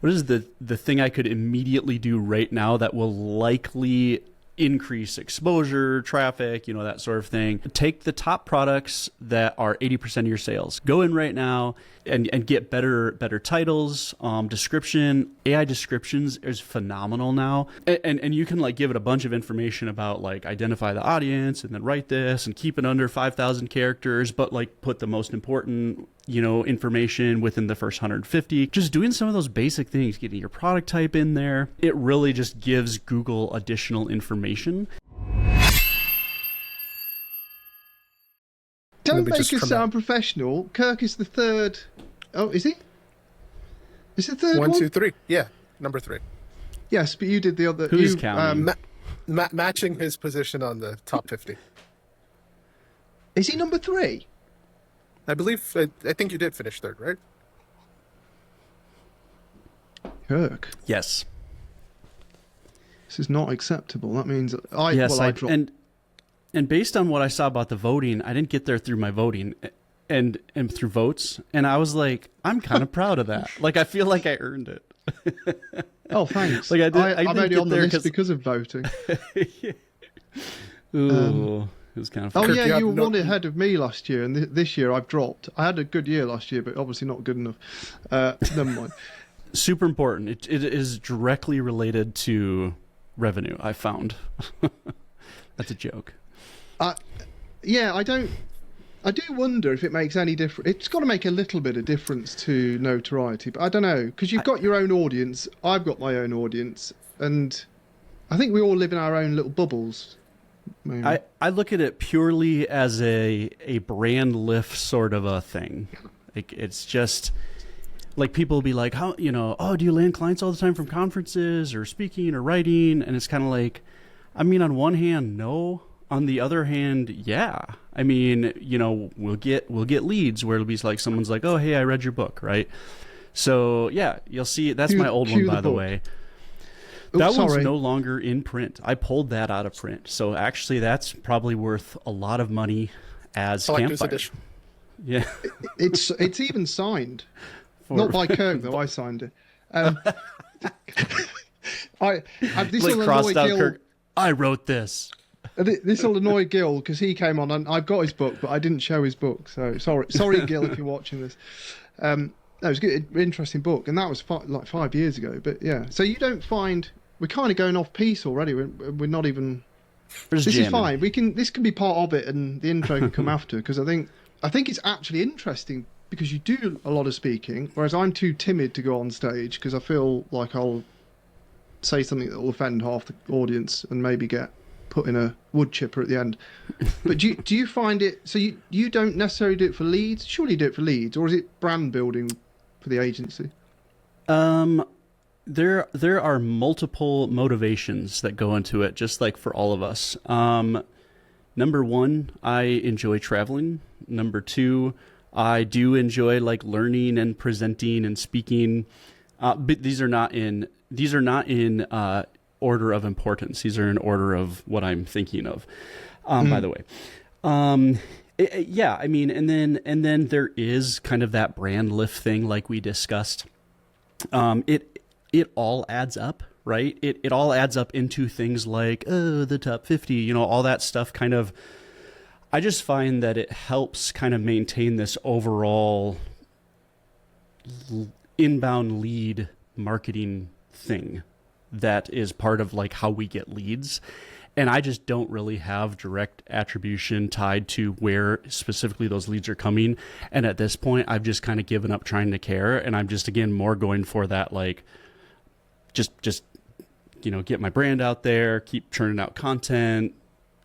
what is the thing I could immediately do right now that will likely increase exposure, traffic, that sort of thing. Take the top products that are 80% of your sales. Go in right now and get better titles, description. AI descriptions is phenomenal now. And you can like give it a bunch of information about like identify the audience and then write this and keep it under 5,000 characters, but like put the most important information within the first 150. Just doing some of those basic things, getting your product type in there, it really just gives Google additional information. Don't make us sound professional. Kirk is the third. Oh, is he? Is it the third one? 1, 2, 3. Yeah, number 3. Yes, but you did the other. Who's counting? Matching his position on the top 50. Is he number 3? I believe, I think you did finish 3rd, right? Kirk. Yes. This is not acceptable. That means I dropped. And based on what I saw about the voting, I didn't get there through my voting and through votes. And I was like, I'm kind of proud of that. Like, I feel like I earned it. Oh, thanks. Like I'm only on the list because of voting. Ooh. It was kind of fun. Oh, yeah, you were one ahead of me last year, and this year I've dropped. I had a good year last year, but obviously not good enough. Never mind. Super important. It is directly related to revenue, I found. That's a joke. Yeah, I do wonder if it makes any difference. It's got to make a little bit of difference to notoriety, but I don't know, because you've got your own audience, I've got my own audience, and I think we all live in our own little bubbles. Maybe. I look at it purely as a brand lift sort of a thing. Like, it's just like people will be like, how, oh, do you land clients all the time from conferences or speaking or writing? And it's kind of like, I mean, on one hand, no. On the other hand, yeah. I mean, we'll get leads where it'll be like someone's like, oh, hey, I read your book, right? So yeah, you'll see. That's my old one, by the way. That one's no longer in print. I pulled that out of print. So actually, that's probably worth a lot of money as Campfire. Edition. Yeah. It's even signed. Not by Kirk, though. I signed it. This will annoy Gil. Kirk. I wrote this. This will annoy Gil because he came on and I've got his book, but I didn't show his book. So sorry, Gil, if you're watching this. No, it was a good, interesting book, and that was like 5 years ago. But yeah, so you don't find we're kind of going off piece already. We're not even. This is fine. This can be part of it, and the intro can come after, because I think it's actually interesting because you do a lot of speaking, whereas I'm too timid to go on stage because I feel like I'll say something that will offend half the audience and maybe get put in a wood chipper at the end. But do you find it? So you don't necessarily do it for leads? Surely you do it for leads, or is it brand building for the agency? There are multiple motivations that go into it, just like for all of us. Number one, I enjoy traveling. Number two, I do enjoy like learning and presenting and speaking. But these are not in order of importance. These are in order of what I'm thinking of. By the way, yeah, I mean, and then there is kind of that brand lift thing, like we discussed. It all adds up, right? It all adds up into things like, the top 50, all that stuff kind of, I just find that it helps kind of maintain this overall inbound lead marketing thing that is part of like how we get leads. And I just don't really have direct attribution tied to where specifically those leads are coming. And at this point, I've just kind of given up trying to care. And I'm just, again, more going for that, like, just get my brand out there, keep churning out content,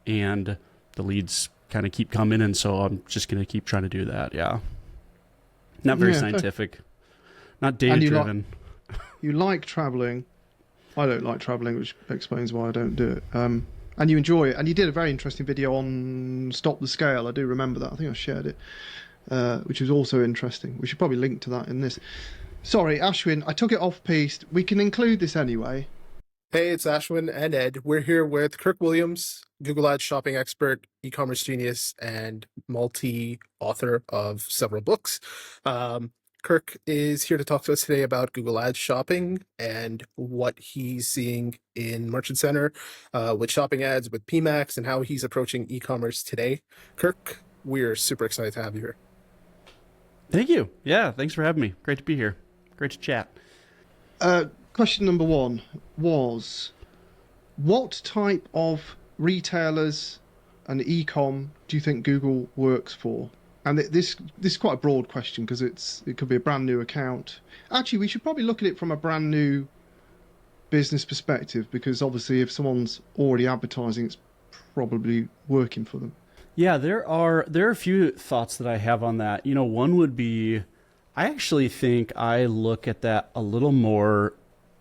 and the leads kind of keep coming. And so I'm just going to keep trying to do that. Yeah. Not very scientific, not data driven. You like traveling. I don't like traveling, which explains why I don't do it. And you enjoy it. And you did a very interesting video on Stop the Scale. I do remember that. I think I shared it, which was also interesting. We should probably link to that in this. Sorry, Ashwin, I took it off-piste. We can include this anyway. Hey, it's Ashwin and Ed. We're here with Kirk Williams, Google Ads shopping expert, e-commerce genius, and multi-author of several books. Kirk is here to talk to us today about Google Ads shopping and what he's seeing in Merchant Center with shopping ads, with PMAX, and how he's approaching e-commerce today. Kirk, we're super excited to have you here. Thank you. Yeah, thanks for having me. Great to be here. Great to chat. Question number one was, what type of retailers and e-com do you think Google works for? And this is quite a broad question because it could be a brand new account. Actually, we should probably look at it from a brand new business perspective, because obviously if someone's already advertising, it's probably working for them. Yeah, there are a few thoughts that I have on that. One would be, I actually think I look at that a little more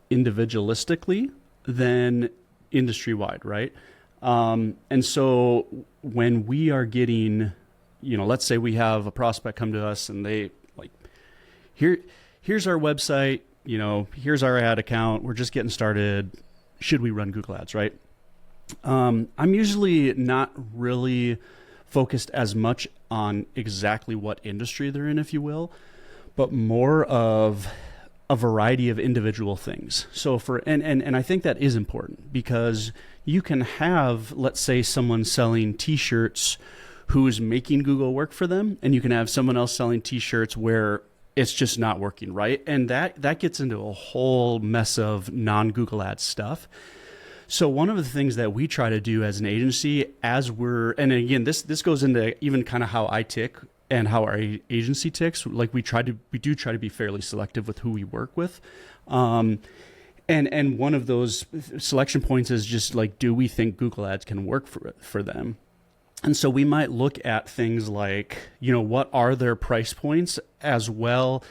individualistically than industry-wide, right? And so when we are getting, let's say we have a prospect come to us and they like, here's our website, here's our ad account, we're just getting started. Should we run Google Ads, right? I'm usually not really focused as much on exactly what industry they're in, if you will, but more of a variety of individual things. So and I think that is important, because you can have, let's say, someone selling t-shirts who's making Google work for them, and you can have someone else selling t-shirts where it's just not working, right? And that gets into a whole mess of non-Google Ads stuff. So one of the things that we try to do as an agency, and again, this goes into even kind of how I tick and how our agency ticks. Like we do try to be fairly selective with who we work with. And one of those selection points is just like, do we think Google Ads can work for them? And so we might look at things like, what are their price points as well,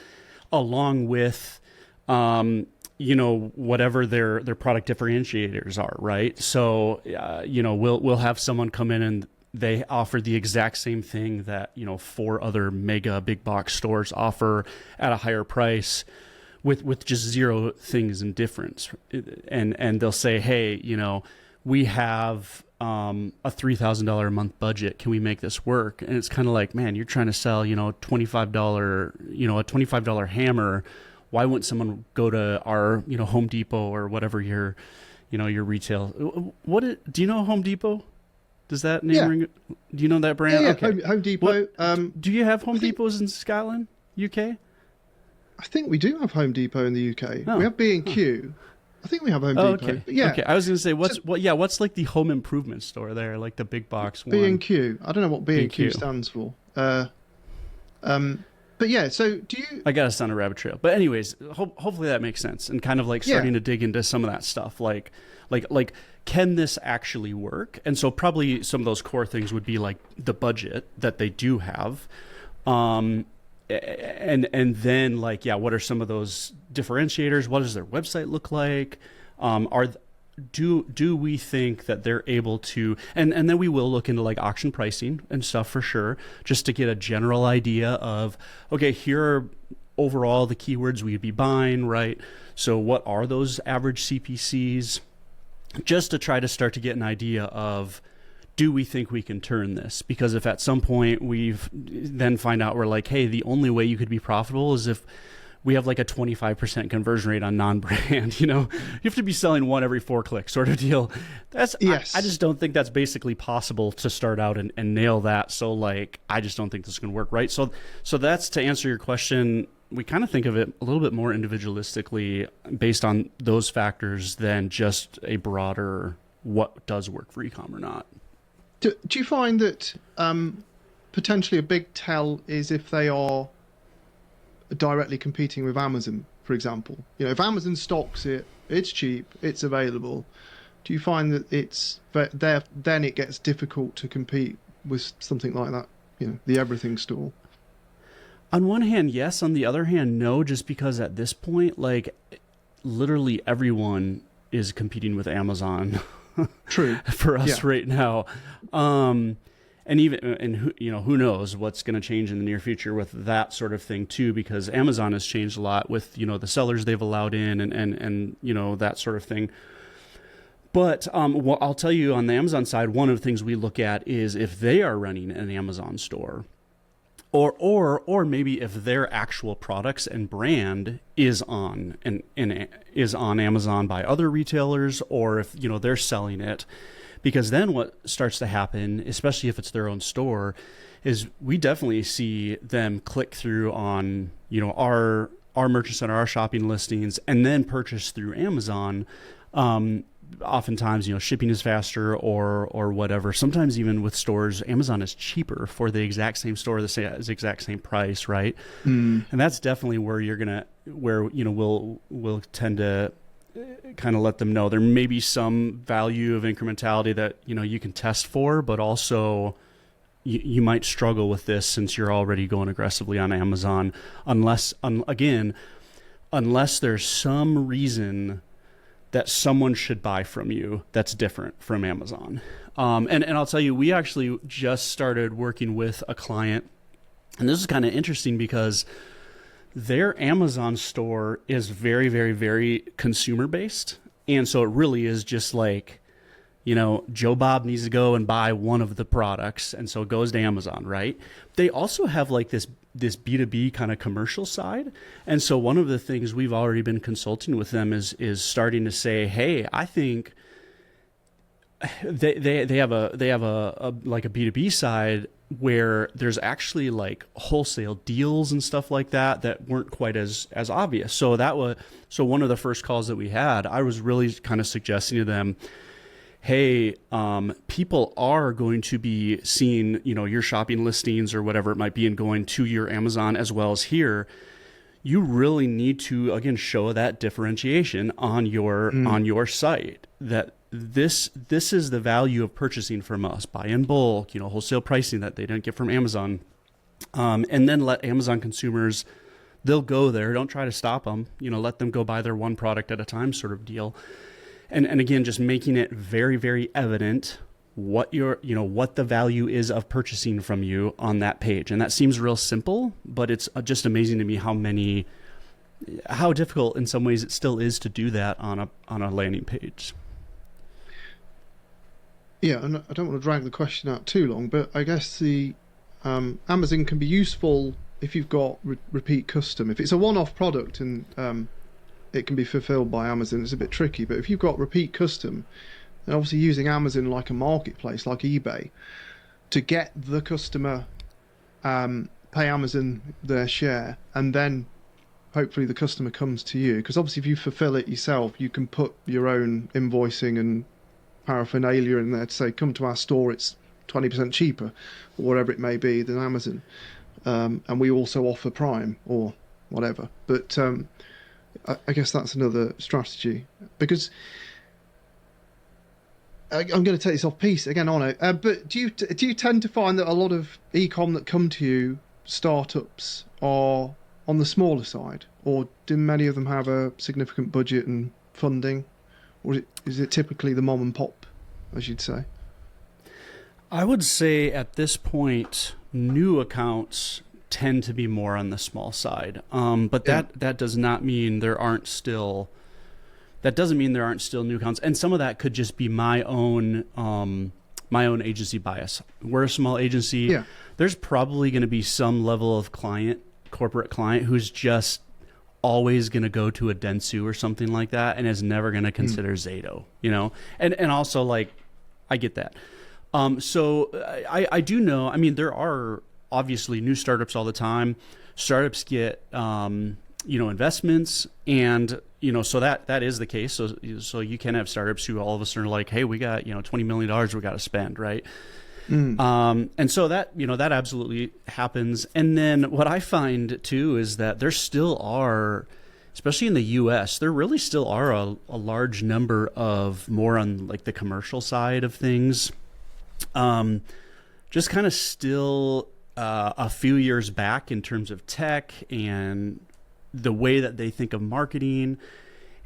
along with, whatever their product differentiators are, right? So, we'll have someone come in and they offer the exact same thing that, 4 other mega big box stores offer at a higher price with just 0 things in difference. And they'll say, hey, we have a $3,000 a month budget. Can we make this work? And it's kind of like, man, you're trying to sell, $25, a $25 hammer. Why wouldn't someone go to our, Home Depot or whatever your retail? Do you know Home Depot? Does that name ring? Do you know that brand? Yeah, okay. Home Depot. Do you have Home Depots in Scotland, UK? I think we do have Home Depot in the UK. Oh. We have B&Q. I think we have Home Depot. Okay. But yeah. Okay. I was going to say, what's like the home improvement store there, like the big box one? B&Q. I don't know what B&Q stands for. But yeah, so do you... I got us on a rabbit trail. But anyways, hopefully that makes sense, and kind of like starting to dig into some of that stuff. Like, can this actually work? And so probably some of those core things would be like the budget that they do have. And then like, what are some of those differentiators? What does their website look like? Do we think that they're able to, and then we will look into like auction pricing and stuff for sure, just to get a general idea of, okay, here are overall the keywords we'd be buying, right? So what are those average CPCs? Just to try to start to get an idea of, do we think we can turn this? Because if at some point we've then find out we're like, hey, the only way you could be profitable is if we have like a 25% conversion rate on non-brand, you have to be selling 1 every 4 clicks sort of deal. Yes. I just don't think that's basically possible to start out and nail that. So like, I just don't think this is going to work, right? So that's, to answer your question, we kind of think of it a little bit more individualistically based on those factors than just a broader what does work for e-com or not. Do you find that potentially a big tell is if they are directly competing with Amazon, for example? If Amazon stocks it, it's cheap, it's available. Do you find that then it gets difficult to compete with something like that, the everything store? On one hand, yes. On the other hand, no, just because at this point, like, literally everyone is competing with Amazon. True. For us right now. Who knows what's going to change in the near future with that sort of thing too, because Amazon has changed a lot with, the sellers they've allowed in and that sort of thing. But I'll tell you, on the Amazon side, one of the things we look at is if they are running an Amazon store, Or maybe if their actual products and brand is on is on Amazon by other retailers, or if they're selling it, because then what starts to happen, especially if it's their own store, is we definitely see them click through on our merchant center, our shopping listings, and then purchase through Amazon. Oftentimes, shipping is faster or whatever. Sometimes even with stores, Amazon is cheaper for the exact same store, the exact same price, right? And that's definitely where we'll tend to kind of let them know there may be some value of incrementality that you can test for, but also you might struggle with this since you're already going aggressively on Amazon, unless there's some reason that someone should buy from you that's different from Amazon. And I'll tell you, we actually just started working with a client, and this is kind of interesting because their Amazon store is very, very, very consumer based. And so it really is just like, Joe Bob needs to go and buy one of the products, and so it goes to Amazon, right? They also have like this B2B kind of commercial side. And so one of the things we've already been consulting with them is starting to say, hey, I think they have a like a B2B side where there's actually like wholesale deals and stuff like that weren't quite as obvious. So one of the first calls that we had, I was really kind of suggesting to them, hey, people are going to be seeing, your shopping listings or whatever it might be and going to your Amazon as well as here. You really need to, again, show that differentiation on your site, that this is the value of purchasing from us, buy in bulk, wholesale pricing that they didn't get from Amazon. And then let Amazon consumers, they'll go there. Don't try to stop them, let them go buy their one product at a time sort of deal. And again, just making it very, very evident what what the value is of purchasing from you on that page. And that seems real simple, but it's just amazing to me how difficult in some ways it still is to do that on a landing page. Yeah, and I don't want to drag the question out too long, but I guess the Amazon can be useful if you've got repeat custom. If it's a one-off product and it can be fulfilled by Amazon, it's a bit tricky. But if you've got repeat custom, and obviously using Amazon like a marketplace, like eBay, to get the customer, pay Amazon their share, and then hopefully the customer comes to you. Because obviously if you fulfill it yourself, you can put your own invoicing and paraphernalia in there to say, come to our store, it's 20% cheaper, or whatever it may be, than Amazon. And we also offer Prime or whatever. But I guess that's another strategy, because I'm going to take this off piece again on it. But do you tend to find that a lot of e-com that come to you, startups, are on the smaller side, or do many of them have a significant budget and funding, or is it typically the mom and pop, as you'd say? I would say at this point, new accounts tend to be more on the small side. But that does not mean there aren't still new accounts. And some of that could just be my own agency bias. We're a small agency. Yeah. There's probably going to be some level of corporate client who's just always going to go to a Dentsu or something like that and is never going to consider ZATO, and also like, I get that. So I do know, there are obviously new startups all the time. Startups get, investments, and, so that is the case. So you can have startups who all of a sudden are like, hey, we got, $20 million we got to spend. Right. And so that absolutely happens. And then what I find too, is that there still are, especially in the US, there really still are a large number of more on like the commercial side of things. Just kind of still a few years back in terms of tech and the way that they think of marketing.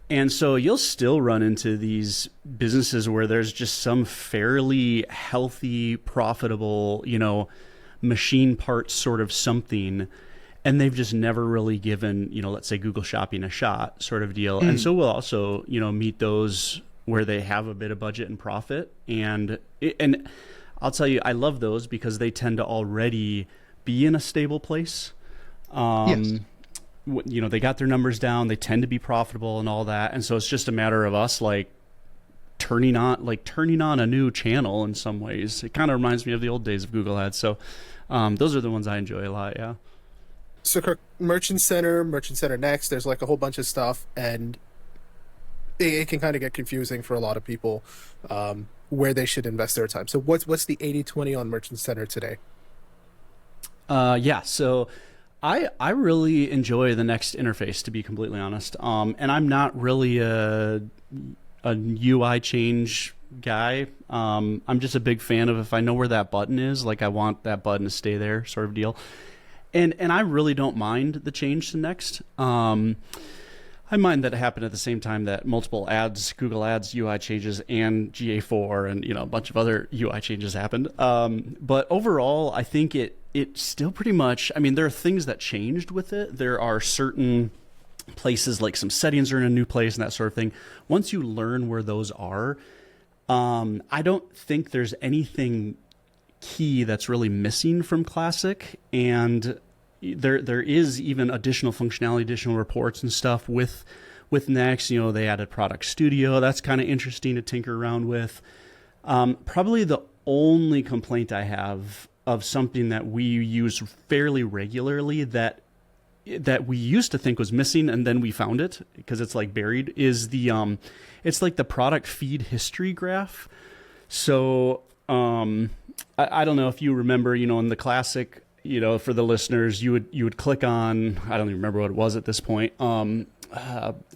And so you'll still run into these businesses where there's just some fairly healthy, profitable, machine parts sort of something, and they've just never really given, let's say Google Shopping a shot sort of deal. And so we'll also, meet those where they have a bit of budget and profit. And I'll tell you, I love those because they tend to already be in a stable place. Yes. You know, they got their numbers down, they tend to be profitable and all that. And so it's just a matter of us like turning on a new channel in some ways. It kind of reminds me of the old days of Google Ads. So those are the ones I enjoy a lot. Yeah. So Kirk, Merchant Center Next, there's like a whole bunch of stuff, and it can kind of get confusing for a lot of people where they should invest their time. So what's the 80-20 on Merchant Center today? Yeah. So I really enjoy the Next interface, to be completely honest. And I'm not really a UI change guy. I'm just a big fan of, if I know where that button is, like I want that button to stay there, sort of deal. And I really don't mind the change to Next. I mind that it happened at the same time that multiple ads, Google Ads UI changes and GA4 and, you know, a bunch of other UI changes happened. But overall, I think it still pretty much, I mean, there are things that changed with it. There are certain places, like some settings are in a new place and that sort of thing. Once you learn where those are, I don't think there's anything key that's really missing from Classic. And there is even additional functionality, additional reports and stuff with Next. You know, they added Product Studio. That's kind of interesting to tinker around with. Probably the only complaint I have of something that we use fairly regularly that we used to think was missing and then we found it because it's like buried is it's like the product feed history graph. So I don't know if you remember, you know, in the Classic, you know, for the listeners, you would click on, I don't even remember what it was at this point, you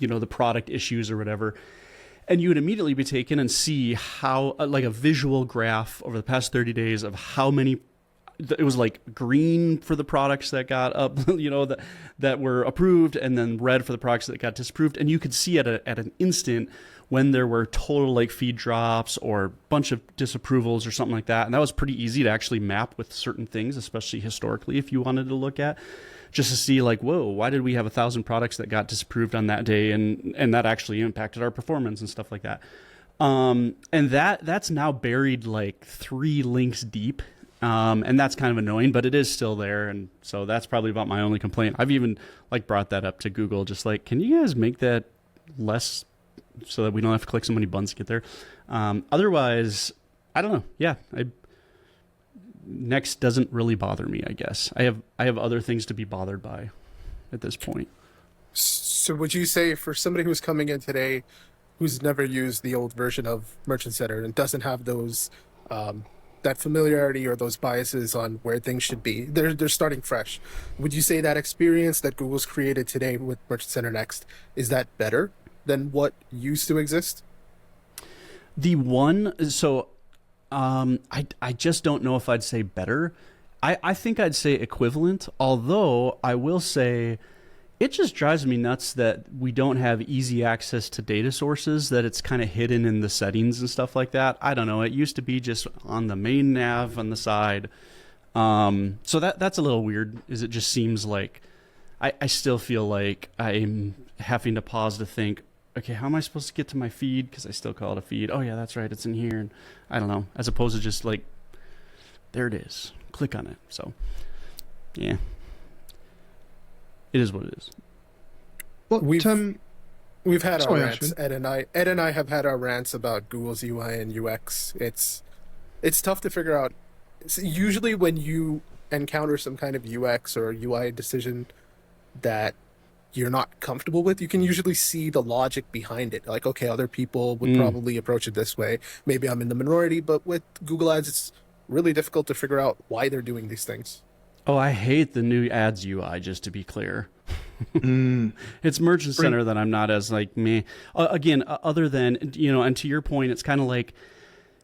know, the product issues or whatever, and you would immediately be taken and see how, like a visual graph over the past 30 days of how many, it was like green for the products that got up, you know, that were approved, and then red for the products that got disapproved. And you could see at an instant when there were total like feed drops or a bunch of disapprovals or something like that. And that was pretty easy to actually map with certain things, especially historically, if you wanted to look at, just to see like, whoa, why did we have 1,000 products that got disapproved on that day? And that actually impacted our performance and stuff like that. And that's now buried like 3 links deep. And that's kind of annoying, but it is still there. And so that's probably about my only complaint. I've even like brought that up to Google, just like, can you guys make that less so that we don't have to click so many buttons to get there? Otherwise, I don't know. Yeah. Next doesn't really bother me, I guess. I have other things to be bothered by at this point. So would you say for somebody who's coming in today, who's never used the old version of Merchant Center and doesn't have those, that familiarity or those biases on where things should be, they're starting fresh, would you say that experience that Google's created today with Merchant Center Next, is that better than what used to exist? I just don't know if I'd say better. I think I'd say equivalent, although I will say it just drives me nuts that we don't have easy access to data sources, that it's kind of hidden in the settings and stuff like that. I don't know. It used to be just on the main nav on the side. So that's a little weird, is it just seems like I still feel like I'm having to pause to think, okay, how am I supposed to get to my feed? Because I still call it a feed. Oh, yeah, that's right. It's in here. And I don't know. As opposed to just like, there it is. Click on it. So, yeah. It is what it is. Well, we've had our rants. Ashwin. Ed and I have had our rants about Google's UI and UX. It's tough to figure out. Usually when you encounter some kind of UX or UI decision that you're not comfortable with, you can usually see the logic behind it. Like, okay, other people would probably approach it this way. Maybe I'm in the minority, but with Google Ads, it's really difficult to figure out why they're doing these things. Oh, I hate the new ads UI, just to be clear. It's Merchant Center that I'm not as like meh. Again, other than, you know, and to your point, it's kind of like,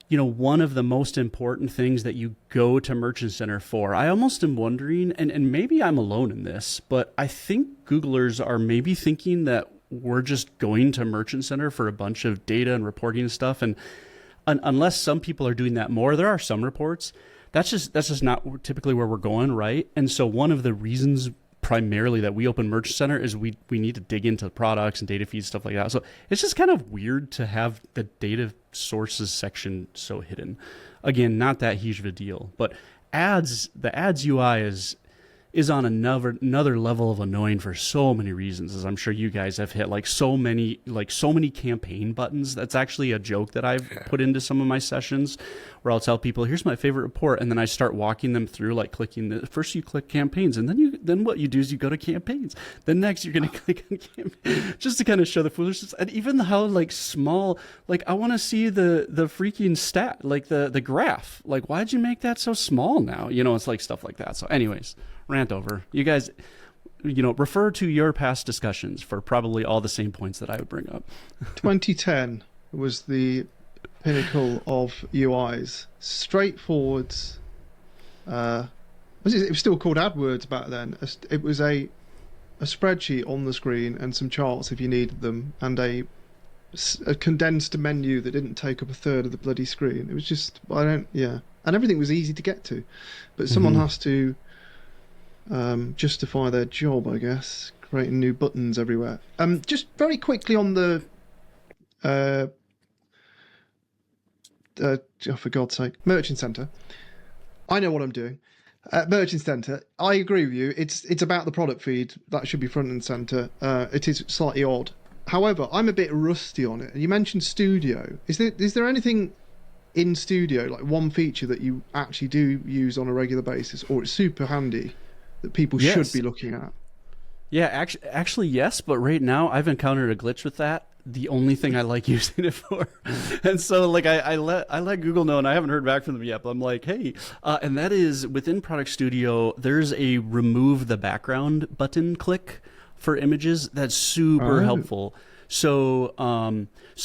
you know, one of the most important things that you go to Merchant Center for. I almost am wondering, and maybe I'm alone in this, but I think Googlers are maybe thinking that we're just going to Merchant Center for a bunch of data and reporting and stuff. And unless some people are doing that more, there are some reports. That's just not typically where we're going, right? And so one of the reasons primarily that we open Merchant Center is we need to dig into products and data feeds, stuff like that. So it's just kind of weird to have the data sources section so hidden. Again, not that huge of a deal, but the ads UI is is on another level of annoying for so many reasons, as I'm sure you guys have hit, like so many campaign buttons. That's actually a joke that I've put into some of my sessions, where I'll tell people, here's my favorite report, and then I start walking them through, like clicking first you click campaigns, and then what you do is you go to campaigns. Then next you're going to click on campaigns, just to kind of show the foolishness. And even how like small, like I want to see the freaking stat, like the graph. Like, why'd you make that so small now? You know, it's like stuff like that. So anyways, rant over. You guys, refer to your past discussions for probably all the same points that I would bring up. 2010 was the pinnacle of UIs. Straightforward. It was still called AdWords back then. It was a spreadsheet on the screen and some charts if you needed them, and a condensed menu that didn't take up a third of the bloody screen. It was just, and everything was easy to get to. But someone has to justify their job, I guess, creating new buttons everywhere. Just very quickly on the for God's sake, Merchant Center. I know what I'm doing. Merchant Center, I agree with you. It's about the product feed. That should be front and center. It is slightly odd. However, I'm a bit rusty on it. You mentioned Studio. Is there anything in Studio, like one feature that you actually do use on a regular basis, or it's super handy that people should be looking at? Yeah, actually yes, but right now I've encountered a glitch with that. The only thing I like using it for, and so like I let Google know, and I haven't heard back from them yet. But I'm like, hey, and that is within Product Studio. There's a remove the background button click for images that's super helpful. So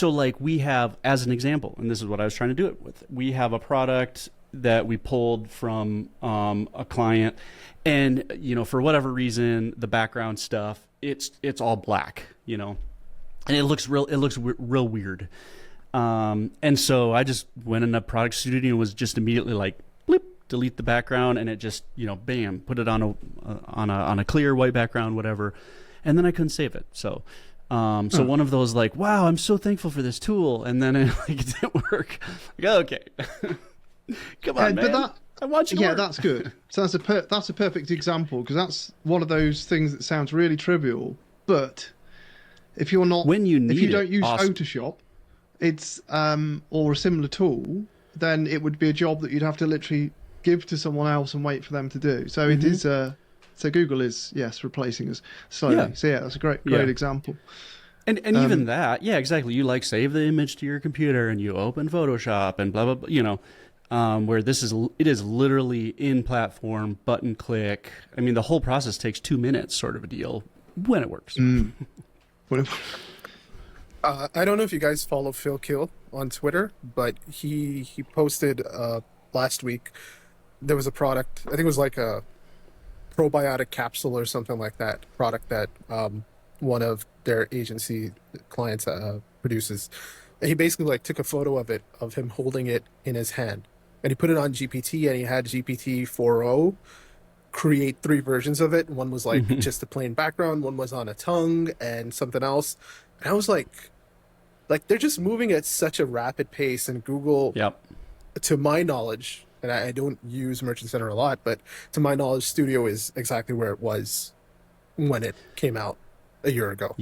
like we have, as an example, and this is what I was trying to do it with. We have a product that we pulled from a client, and for whatever reason, the background stuff it's all black, and it looks real weird. And so I just went in the Product Studio and was just immediately like, blip, delete the background, and it just bam, put it on a clear white background, whatever, and then I couldn't save it. So one of those like, wow, I'm so thankful for this tool, and then it didn't work. Like, okay, come on, man. But I want you to work. That's good. So that's a perfect example, because that's one of those things that sounds really trivial, but if you're not, if you don't use Photoshop, it's or a similar tool, then it would be a job that you'd have to literally give to someone else and wait for them to do. So it is. So Google is replacing us slowly. Yeah. So that's a great example. And even that, yeah, exactly. You like save the image to your computer and you open Photoshop and blah blah blah. Where it is literally in platform button click. I mean, the whole process takes 2 minutes, sort of a deal, when it works. I don't know if you guys follow Phil Kill on Twitter, but he posted last week. There was a product, I think it was like a probiotic capsule or something like that, product that one of their agency clients produces. And he basically took a photo of it, of him holding it in his hand, and he put it on GPT, and he had GPT 4.0 create 3 versions of it. One was just a plain background, one was on a tongue, and something else. And I was like they're just moving at such a rapid pace, and Google, to my knowledge, and I don't use Merchant Center a lot, but to my knowledge, Studio is exactly where it was when it came out a year ago.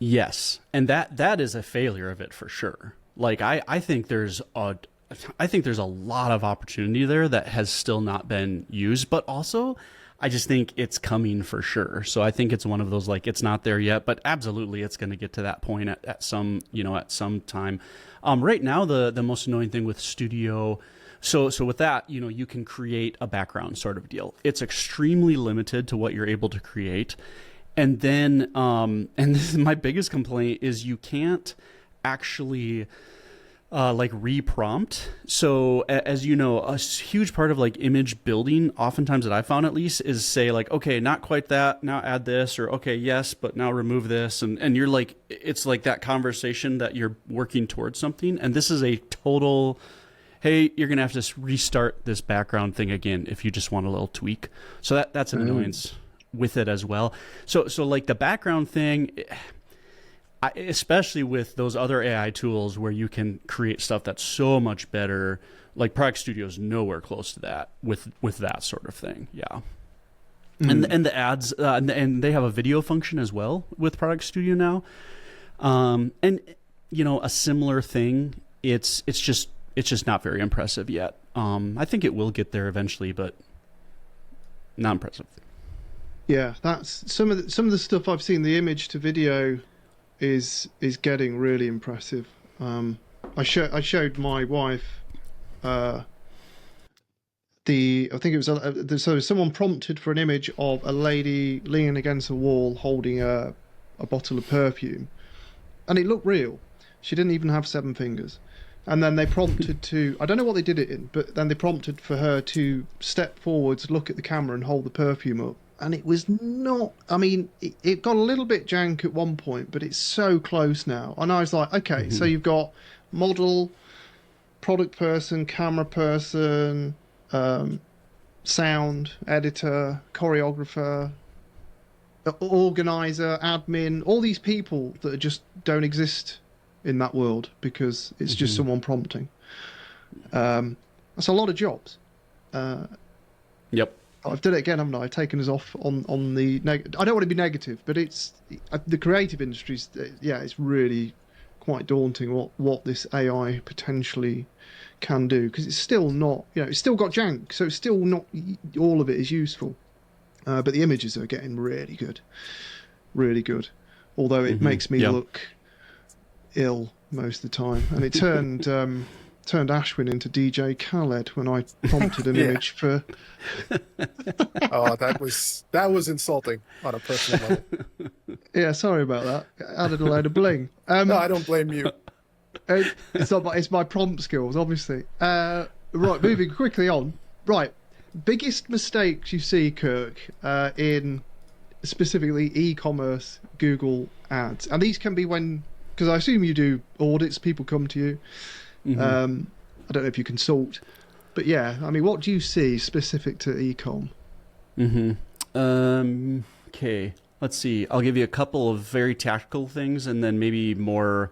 Yes, and that is a failure of it for sure. Like I think there's a lot of opportunity there that has still not been used, but also I just think it's coming for sure. So I think it's one of those, like, it's not there yet, but absolutely it's going to get to that point at some time. Right now, the most annoying thing with Studio, so with that, you can create a background sort of deal. It's extremely limited to what you're able to create. And then, and this is my biggest complaint, is you can't actually reprompt. So as you know, a huge part of image building, oftentimes that I found at least, is say okay, not quite that, now add this, or okay, yes, but now remove this. And you're it's like that conversation that you're working towards something. And this is a total, hey, you're going to have to restart this background thing again if you just want a little tweak. So that's an annoyance with it as well. So the background thing, especially with those other AI tools where you can create stuff that's so much better, Product Studio is nowhere close to that with that sort of thing. Yeah. and the ads, and they have a video function as well with Product Studio now. And a similar thing. It's just not very impressive yet. I think it will get there eventually, but not impressive. Yeah, that's some of the stuff I've seen. The image to video is getting really impressive. I showed my wife I think it was so someone prompted for an image of a lady leaning against a wall holding a bottle of perfume, and it looked real. She didn't even have 7 fingers. And then they prompted to, I don't know what they did it in, but then they prompted for her to step forwards, look at the camera and hold the perfume up. And it was not, I mean, it got a little bit jank at one point, but it's so close now. And I was like, okay, so you've got model, product person, camera person, sound, editor, choreographer, organizer, admin, all these people that just don't exist in that world because it's just someone prompting. That's a lot of jobs. Yep. I've done it again, haven't I? I've taken us off on the I don't want to be negative, but it's the creative industries. Yeah, it's really quite daunting what this AI potentially can do, because it's still not, it's still got jank, so it's still not all of it is useful. But the images are getting really good, really good. Although it makes me look ill most of the time, and it turned Ashwin into DJ Khaled when I prompted an image for. Oh, that was insulting on a personal level. Yeah, sorry about that. Added a load of bling. No, I don't blame you. It's my prompt skills, obviously. Right, moving quickly on. Right, biggest mistakes you see, Kirk, in specifically e-commerce Google ads, and these can be because I assume you do audits. People come to you. I don't know if you consult, but yeah, I mean, what do you see specific to e-com? Okay, let's see. I'll give you a couple of very tactical things, and then maybe more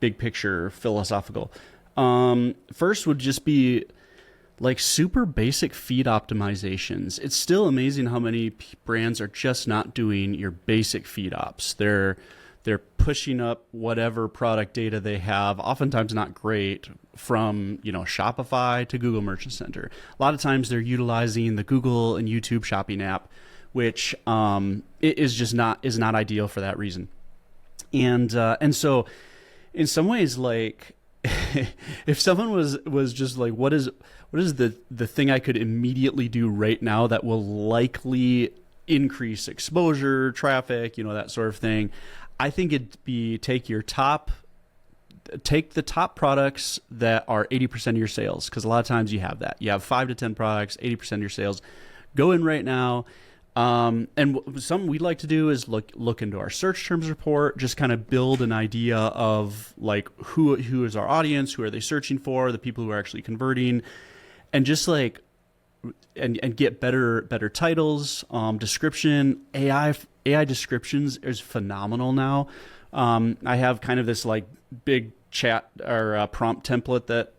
big picture philosophical. First would just be like super basic feed optimizations. It's still amazing how many brands are just not doing your basic feed ops. They're pushing up whatever product data they have, oftentimes not great, from Shopify to Google Merchant Center. A lot of times they're utilizing the Google and YouTube shopping app, which is not ideal for that reason. And so in some ways, like if someone was just like, what is the thing I could immediately do right now that will likely increase exposure, traffic, that sort of thing, I think it'd be take the top products that are 80% of your sales, because a lot of times you have that. You have 5 to 10 products, 80% of your sales. Go in right now. And something we'd like to do is look into our search terms report, just kind of build an idea of like who is our audience, who are they searching for, the people who are actually converting, and just like and get better titles, description. AI descriptions is phenomenal now. I have kind of this like big chat or prompt template that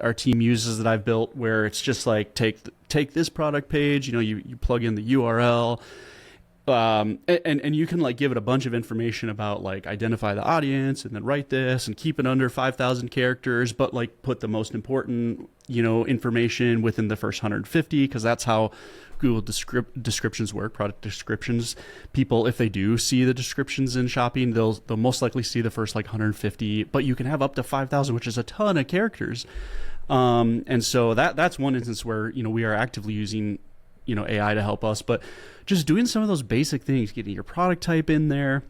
our team uses that I've built, where it's just like take this product page, you plug in the URL, and you can like give it a bunch of information about like identify the audience and then write this and keep it under 5,000 characters, but like put the most important information within the first 150, because that's how Google descriptions work, product descriptions. People, if they do see the descriptions in shopping, they'll most likely see the first like 150, but you can have up to 5,000, which is a ton of characters. And so that's one instance where we are actively using AI to help us, but just doing some of those basic things, getting your product type in there,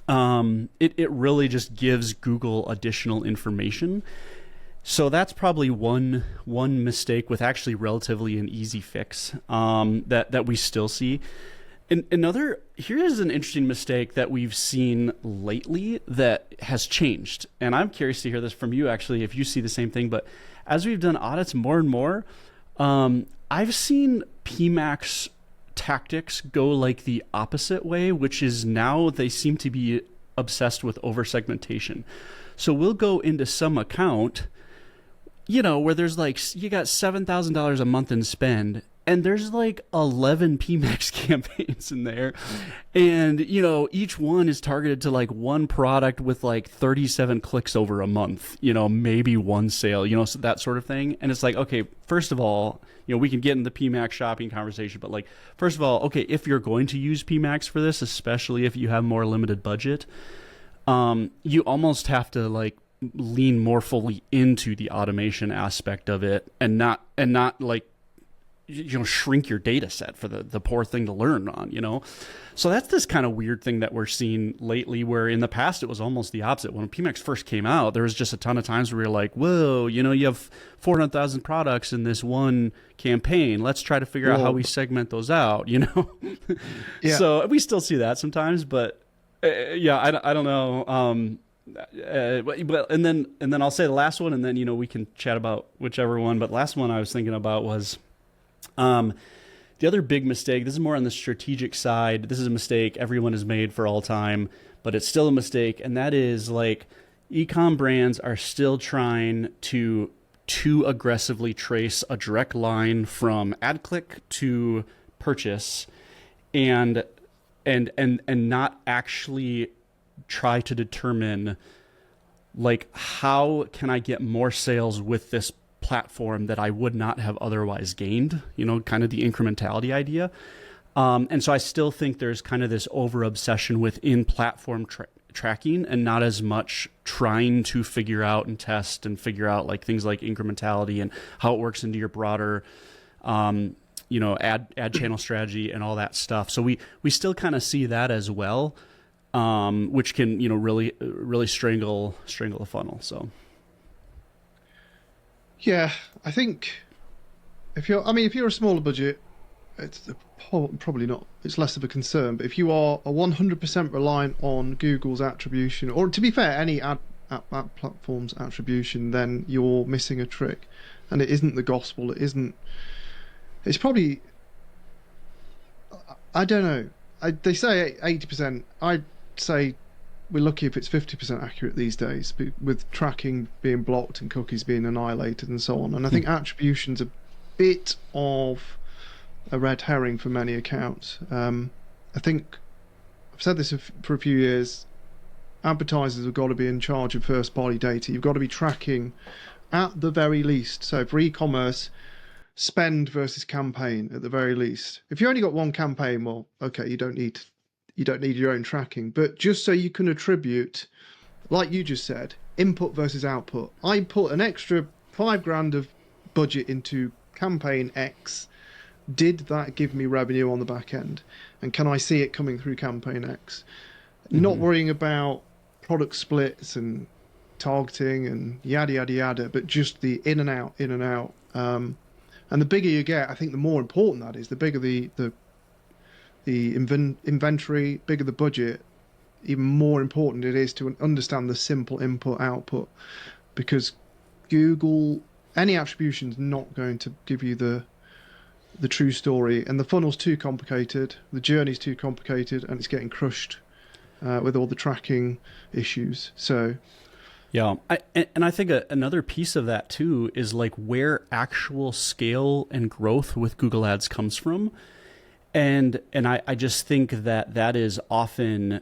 it really just gives Google additional information. So that's probably one mistake with actually relatively an easy fix that we still see. And here's an interesting mistake that we've seen lately that has changed. And I'm curious to hear this from you, actually, if you see the same thing. But as we've done audits more and more, I've seen PMAX tactics go like the opposite way, which is now they seem to be obsessed with over-segmentation. So we'll go into some account, where there's like, you got $7,000 a month in spend, and there's like 11 PMAX campaigns in there. And, you know, each one is targeted to like one product with like 37 clicks over a month, you know, maybe one sale, you know, so that sort of thing. And it's like, okay, first of all, you know, we can get in the PMAX shopping conversation, but like, first of all, okay, if you're going to use PMAX for this, especially if you have more limited budget, you almost have to like lean more fully into the automation aspect of it and not like, you know, shrink your data set for the poor thing to learn on, you know? So that's this kind of weird thing that we're seeing lately, where in the past it was almost the opposite. When PMAX first came out, there was just a ton of times where you're like, whoa, you know, you have 400,000 products in this one campaign. Let's try to figure out how we segment those out, you know? Yeah. So we still see that sometimes, but yeah, I don't know. But and then I'll say the last one, and then, you know, we can chat about whichever one. But last one I was thinking about was, the other big mistake, this is more on the strategic side. This is a mistake everyone has made for all time, but it's still a mistake. And that is like e-com brands are still trying to too aggressively trace a direct line from ad click to purchase and not actually try to determine like, how can I get more sales with this platform that I would not have otherwise gained, you know, kind of the incrementality idea. And so I still think there's kind of this over obsession with in-platform tracking and not as much trying to figure out and test and figure out like things like incrementality and how it works into your broader, you know, ad channel strategy and all that stuff. So we still kind of see that as well, which can, you know, really strangle the funnel. So. Yeah, I think if you're a smaller budget, it's probably not. It's less of a concern. But if you are 100% reliant on Google's attribution, or to be fair, any ad platform's attribution, then you're missing a trick, and it isn't the gospel. It isn't. It's probably. I don't know. They say 80%. I'd say we're lucky if it's 50% accurate these days, with tracking being blocked and cookies being annihilated and so on. And I think attribution's a bit of a red herring for many accounts. I think I've said this for a few years. Advertisers have got to be in charge of first-party data. You've got to be tracking at the very least. So for e-commerce, spend versus campaign at the very least. If you only got one campaign, well, okay, you don't need your own tracking, but just so you can attribute, like you just said, input versus output. I put an extra $5,000 of budget into campaign X. Did that give me revenue on the back end? And can I see it coming through campaign X? Mm-hmm. Not worrying about product splits and targeting and yada, yada, yada, but just the in and out. And the bigger you get, I think the more important that is. The bigger the inventory, bigger the budget, even more important it is to understand the simple input output, because Google, any attribution is not going to give you the true story, and the funnel's too complicated, the journey's too complicated, and it's getting crushed with all the tracking issues. So yeah, I think another piece of that too is like where actual scale and growth with Google Ads comes from. And I just think that is often,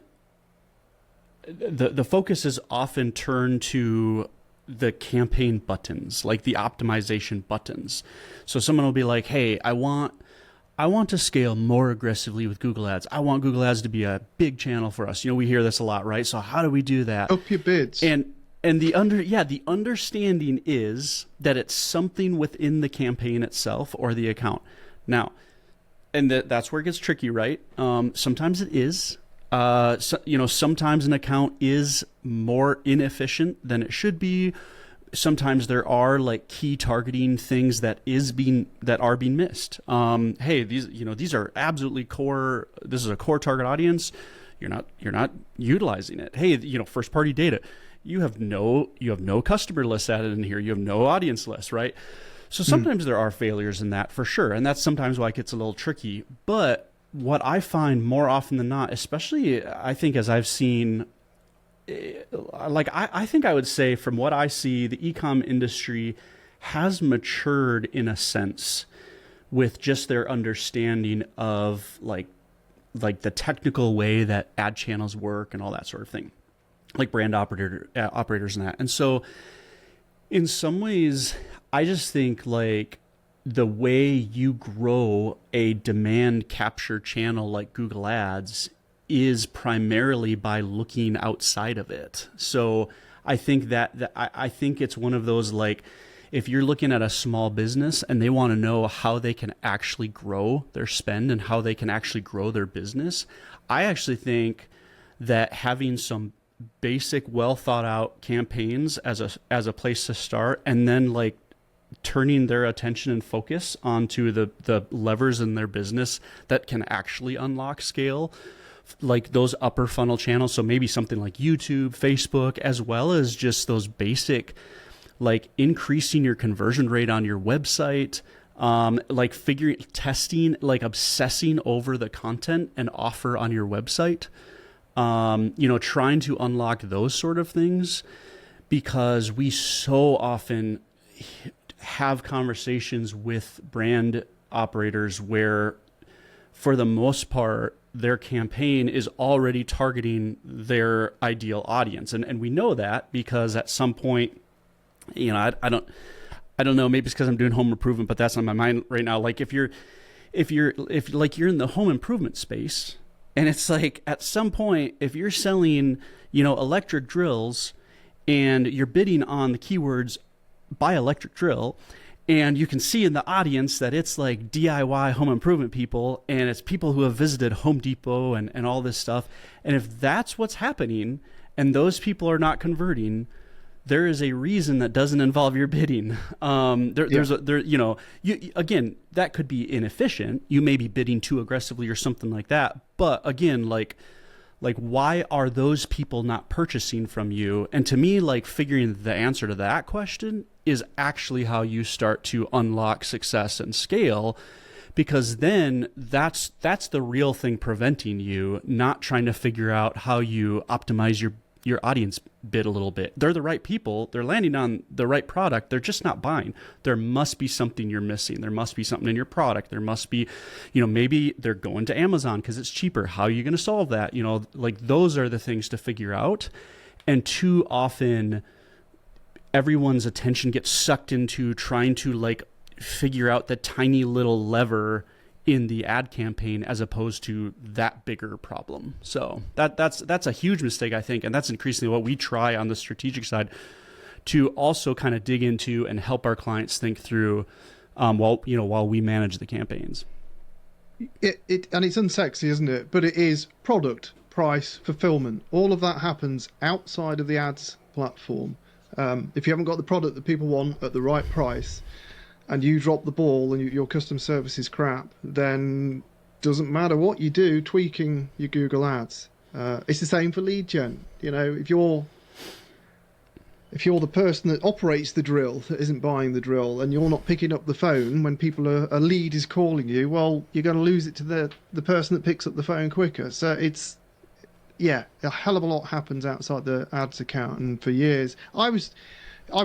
the focus is often turned to the campaign buttons, like the optimization buttons. So someone will be like, hey, I want to scale more aggressively with Google Ads. I want Google Ads to be a big channel for us. You know, we hear this a lot, right? So how do we do that? Up your bids. And the understanding is that it's something within the campaign itself or the account. Now, and that's where it gets tricky, right? Sometimes it is. Sometimes an account is more inefficient than it should be. Sometimes there are like key targeting things that are being missed. Hey, these are absolutely core. This is a core target audience. You're not utilizing it. Hey, first party data. You have no customer lists added in here. You have no audience lists, right? So sometimes there are failures in that for sure. And that's sometimes why it gets a little tricky. But what I find more often than not, especially I think as I've seen, like I think I would say from what I see, the e-com industry has matured in a sense with just their understanding of like the technical way that ad channels work and all that sort of thing, like brand operators and that. And so in some ways, I just think like the way you grow a demand capture channel like Google Ads is primarily by looking outside of it. So I think I think it's one of those, like, if you're looking at a small business and they want to know how they can actually grow their spend and how they can actually grow their business, I actually think that having some basic, well thought out campaigns as a place to start, and then like turning their attention and focus onto the levers in their business that can actually unlock scale, like those upper funnel channels. So maybe something like YouTube, Facebook, as well as just those basic, like increasing your conversion rate on your website, like testing, like obsessing over the content and offer on your website, trying to unlock those sort of things, because we so often have conversations with brand operators where, for the most part, their campaign is already targeting their ideal audience. And we know that because at some point, I don't know, maybe it's because I'm doing home improvement, but that's on my mind right now. Like if you're in the home improvement space, and it's like at some point, if you're selling, electric drills and you're bidding on the keywords buy electric drill, and you can see in the audience that it's like DIY home improvement people, and it's people who have visited Home Depot and all this stuff. And if that's what's happening and those people are not converting, there is a reason that doesn't involve your bidding. Again, that could be inefficient. You may be bidding too aggressively or something like that. But again, like why are those people not purchasing from you? And to me, like figuring the answer to that question is actually how you start to unlock success and scale, because then that's the real thing preventing you, not trying to figure out how you optimize your audience bid a little bit. They're the right people. They're landing on the right product. They're just not buying. There must be something you're missing. There must be something in your product. There must be, maybe they're going to Amazon because it's cheaper. How are you going to solve that? Like those are the things to figure out. And too often, everyone's attention gets sucked into trying to like figure out the tiny little lever in the ad campaign as opposed to that bigger problem. So that's a huge mistake, I think. And that's increasingly what we try on the strategic side to also kind of dig into and help our clients think through while we manage the campaigns. And it's unsexy, isn't it? But it is product, price, fulfillment. All of that happens outside of the ads platform. If you haven't got the product that people want at the right price, and you drop the ball and your custom service is crap, then doesn't matter what you do tweaking your Google Ads. It's the same for lead gen. If you're the person that operates the drill that isn't buying the drill, and you're not picking up the phone when a lead is calling you, well, you're going to lose it to the person that picks up the phone quicker. So it's, a hell of a lot happens outside the ads account. And for years, I was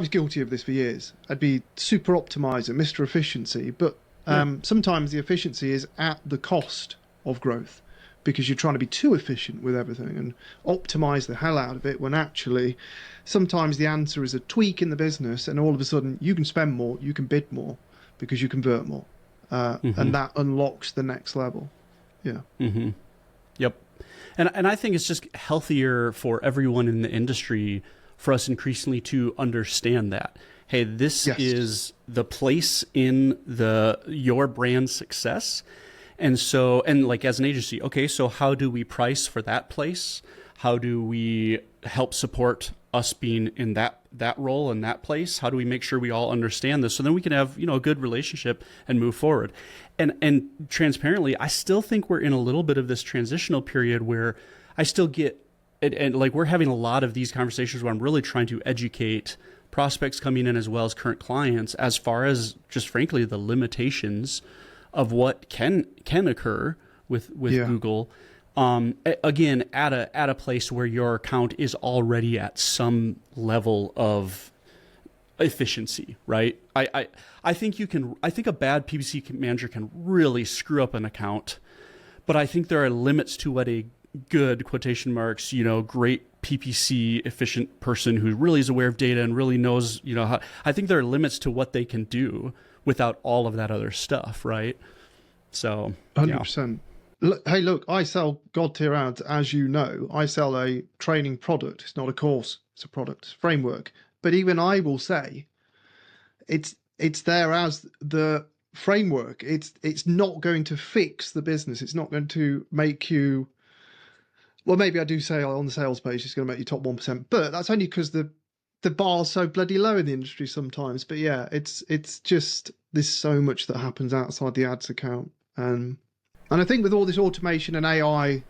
guilty of this for years. I'd be super optimizer, Mr. Efficiency, but sometimes the efficiency is at the cost of growth, because you're trying to be too efficient with everything and optimize the hell out of it, when actually sometimes the answer is a tweak in the business, and all of a sudden you can spend more, you can bid more because you convert more, and that unlocks the next level. Yeah. Mm-hmm. Yep. And I think it's just healthier for everyone in the industry for us increasingly to understand that, hey, this is the place in your brand success. And so, and like as an agency, okay, so how do we price for that place? How do we help support us being in that role and that place? How do we make sure we all understand this so then we can have, a good relationship and move forward? And transparently, I still think we're in a little bit of this transitional period where I still get, and like we're having a lot of these conversations where I'm really trying to educate prospects coming in as well as current clients as far as just frankly the limitations of what can occur with Google. Again, at a place where your account is already at some level of efficiency, right? I think a bad PPC manager can really screw up an account, but I think there are limits to what a good, quotation marks, great PPC efficient person who really is aware of data and really knows, how, I think there are limits to what they can do without all of that other stuff, right? So 100%. Hey, look, I sell God tier ads, as you know. I sell a training product. It's not a course, it's a product, it's a framework. But even I will say it's there as the framework. It's not going to fix the business. It's not going to make you, well, maybe I do say on the sales page it's going to make you top 1%, but that's only because the bar's so bloody low in the industry sometimes. But yeah, it's just, there's so much that happens outside the ads account. And I think with all this automation and AI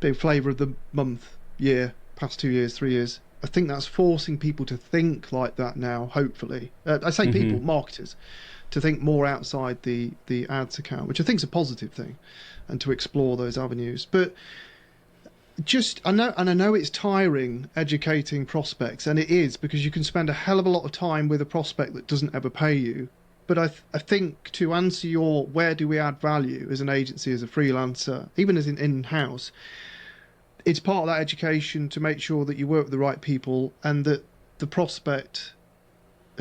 being flavour of the month, year, past 2 years, 3 years, I think that's forcing people to think like that now, hopefully. I say people, marketers, to think more outside the ads account, which I think is a positive thing, and to explore those avenues. But I know it's tiring educating prospects, and it is, because you can spend a hell of a lot of time with a prospect that doesn't ever pay you. But I think to answer your where do we add value as an agency, as a freelancer, even as in-house, it's part of that education to make sure that you work with the right people, and that the prospect,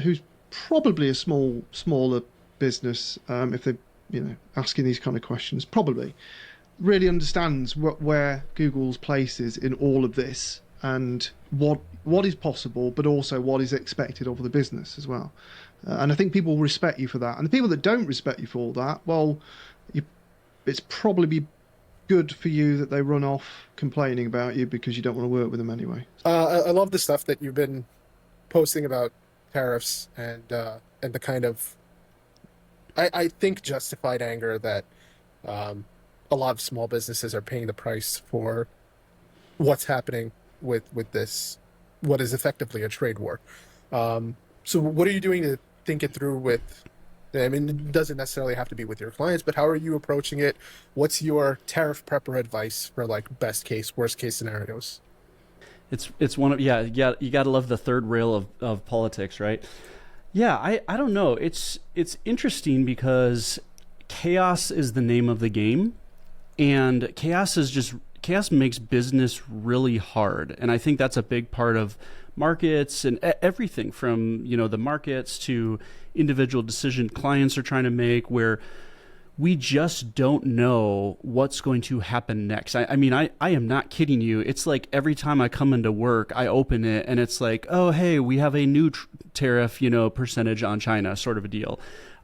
who's probably a smaller business, if they're asking these kind of questions, probably really understands where Google's place is in all of this, and what is possible, but also what is expected of the business as well. And I think people respect you for that. And the people that don't respect you for all that, well, it's probably good for you that they run off complaining about you, because you don't want to work with them anyway. I love the stuff that you've been posting about tariffs and the kind of, I think, justified anger that a lot of small businesses are paying the price for what's happening with this, what is effectively a trade war. So what are you doing to think it through with, it doesn't necessarily have to be with your clients, but how are you approaching it? What's your tariff prepper advice for like best case, worst case scenarios? It's one of, you got to love the third rail of politics, right? Yeah, I don't know. It's interesting because chaos is the name of the game, and chaos makes business really hard. And I think that's a big part of markets and everything from, the markets to individual decision clients are trying to make, where we just don't know what's going to happen next. I mean, I am not kidding you. It's like every time I come into work, I open it and it's like, oh, hey, we have a new tariff, percentage on China, sort of a deal.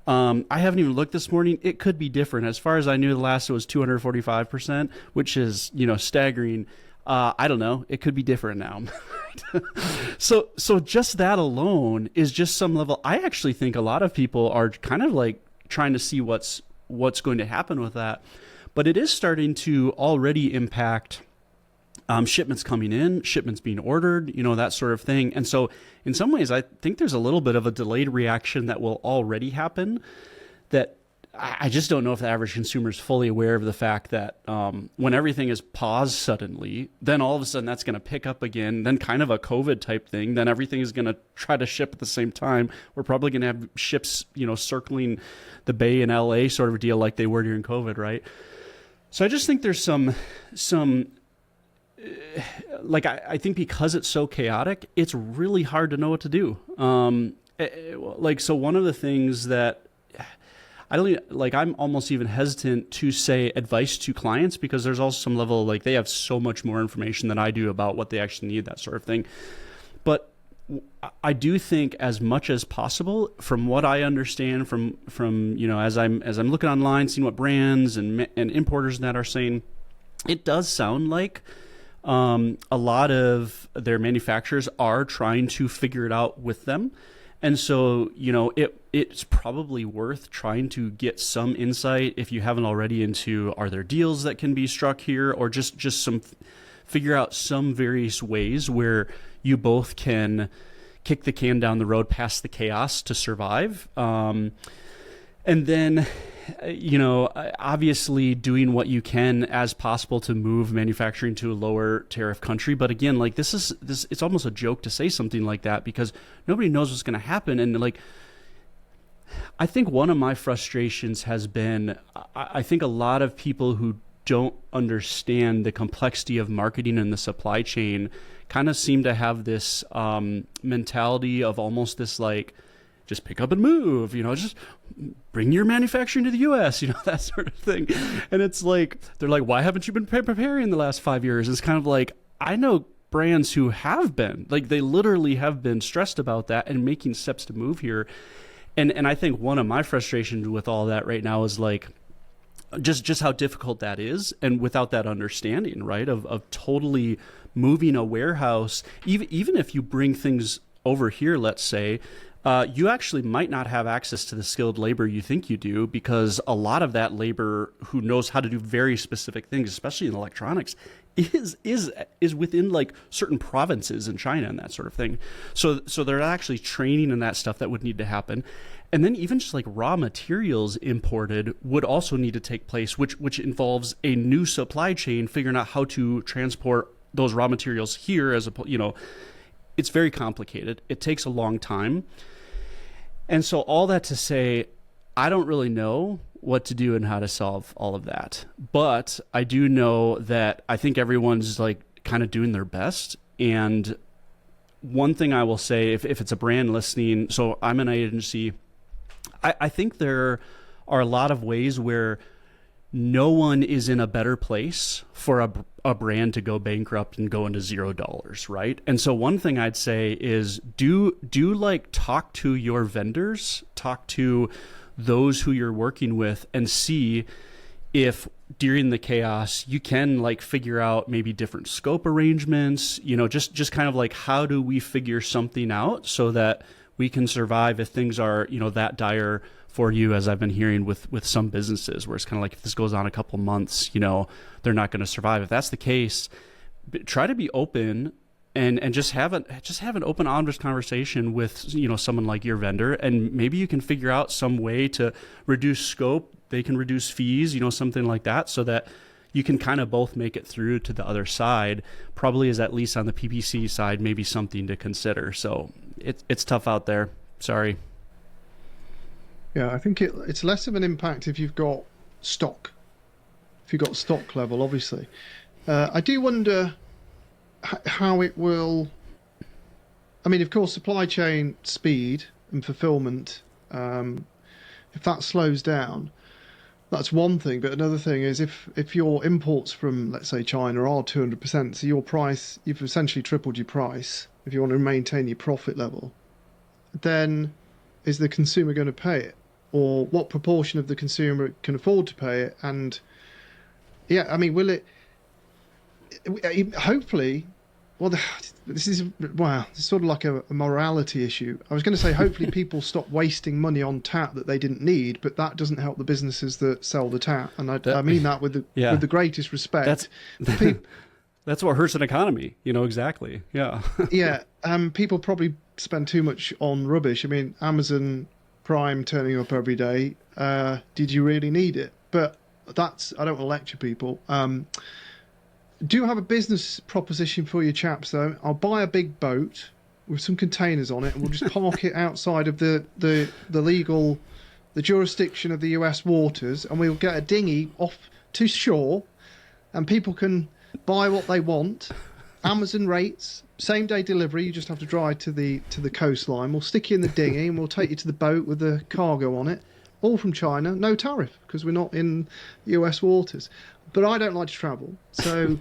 I haven't even looked this morning. It could be different. As far as I knew, the last it was 245%, which is, staggering. I don't know. It could be different now. So just that alone is just some level. I actually think a lot of people are kind of like trying to see what's going to happen with that. But it is starting to already impact shipments coming in, shipments being ordered, that sort of thing. And so in some ways, I think there's a little bit of a delayed reaction that will already happen, that I just don't know if the average consumer is fully aware of the fact that when everything is paused suddenly, then all of a sudden that's going to pick up again, then kind of a COVID type thing, then everything is going to try to ship at the same time. We're probably going to have ships, circling the Bay in LA sort of a deal like they were during COVID, right? So I just think there's some like, I think because it's so chaotic, it's really hard to know what to do. So one of the things that I'm almost even hesitant to say advice to clients, because there's also some level of they have so much more information than I do about what they actually need, that sort of thing. But I do think, as much as possible, from what I understand from as I'm looking online, seeing what brands and importers and that are saying, it does sound like a lot of their manufacturers are trying to figure it out with them. And so, it's probably worth trying to get some insight, if you haven't already, into, are there deals that can be struck here, or just figure out some various ways where you both can kick the can down the road past the chaos to survive. And then obviously doing what you can as possible to move manufacturing to a lower tariff country. But again, like this, it's almost a joke to say something like that because nobody knows what's going to happen. And like, I think one of my frustrations has been, I think a lot of people who don't understand the complexity of marketing and the supply chain kind of seem to have this mentality of almost this like, just pick up and move, just bring your manufacturing to the US, that sort of thing. And it's like, they're like, why haven't you been preparing the last 5 years? It's kind of like, I know brands who have been, like they literally have been stressed about that and making steps to move here. And I think one of my frustrations with all that right now is like, just how difficult that is. And without that understanding, right, of totally moving a warehouse, even if you bring things over here, let's say, you actually might not have access to the skilled labor you think you do because a lot of that labor who knows how to do very specific things, especially in electronics, is within like certain provinces in China and that sort of thing. So they're actually training in that stuff that would need to happen. And then even just like raw materials imported would also need to take place, which involves a new supply chain, figuring out how to transport those raw materials here it's very complicated. It takes a long time. And so all that to say, I don't really know what to do and how to solve all of that. But I do know that I think everyone's like kind of doing their best. And one thing I will say, if it's a brand listening, so I'm an agency, I think there are a lot of ways where no one is in a better place for a brand to go bankrupt and go into $0, right? And so one thing I'd say is do like talk to your vendors, talk to those who you're working with and see if during the chaos you can like figure out maybe different scope arrangements, just kind of like how do we figure something out so that we can survive if things are, that dire for you, as I've been hearing with some businesses where it's kind of like if this goes on a couple months, they're not going to survive. If that's the case, try to be open and just have an open, honest conversation with someone like your vendor, and maybe you can figure out some way to reduce scope. They can reduce fees, something like that, so that you can kind of both make it through to the other side. Probably is at least on the PPC side, maybe something to consider. So it's tough out there. Sorry. Yeah, I think it's less of an impact if you've got stock. If you've got stock level, obviously. I do wonder how it will... I mean, of course, supply chain speed and fulfillment, if that slows down, that's one thing. But another thing is if your imports from, let's say, China are 200%, so your price, you've essentially tripled your price if you want to maintain your profit level, then is the consumer going to pay it? Or what proportion of the consumer can afford to pay it? And yeah, I mean, will it hopefully, well, this is sort of like a morality issue. I was going to say hopefully people stop wasting money on tap that they didn't need, but that doesn't help the businesses that sell the tap. And I mean that with the greatest respect. That's what hurts an economy, exactly. Yeah. Yeah. People probably spend too much on rubbish. I mean, Amazon Prime turning up every day. Did you really need it? But I don't want to lecture people. Do have a business proposition for you chaps, though. I'll buy a big boat with some containers on it, and we'll just park it outside of the jurisdiction of the US waters, and we'll get a dinghy off to shore, and people can buy what they want. Amazon rates, same day delivery. You just have to drive to the coastline. We'll stick you in the dinghy, and we'll take you to the boat with the cargo on it. All from China, no tariff, because we're not in US waters. But I don't like to travel, so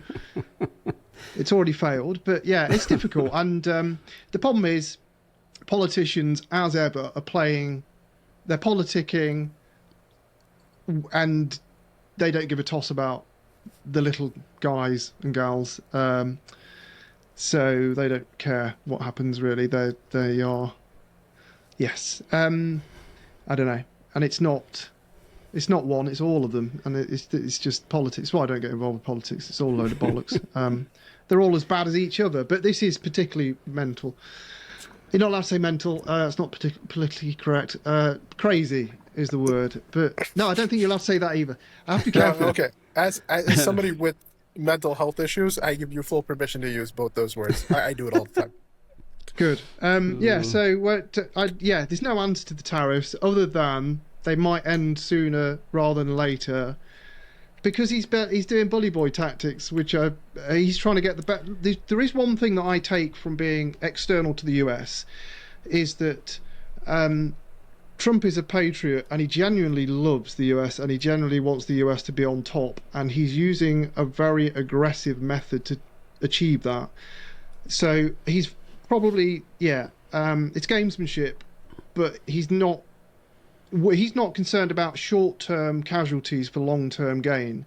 it's already failed. But yeah, it's difficult. And the problem is politicians, as ever, they're politicking, and they don't give a toss about the little guys and gals. So they don't care what happens, really. They are, yes. I don't know. And it's not one, it's all of them, and it's just politics. Well, I don't get involved with politics. It's all a load of bollocks. They're all as bad as each other, but this is particularly mental. You're not allowed to say mental. It's not politically correct. Crazy is the word. But no, I don't think you'll have to say that either. I have to be No, careful. okay. As somebody with mental health issues, I give you full permission to use both those words. I do it all the time. Good. Yeah. So there's no answer to the tariffs other than they might end sooner rather than later, because he's doing bully boy tactics, which are he's trying to get the better. There is one thing that I take from being external to the US, is that Trump is a patriot and he genuinely loves the US and he genuinely wants the US to be on top, and he's using a very aggressive method to achieve that. So he's probably it's gamesmanship, but he's not concerned about short-term casualties for long-term gain.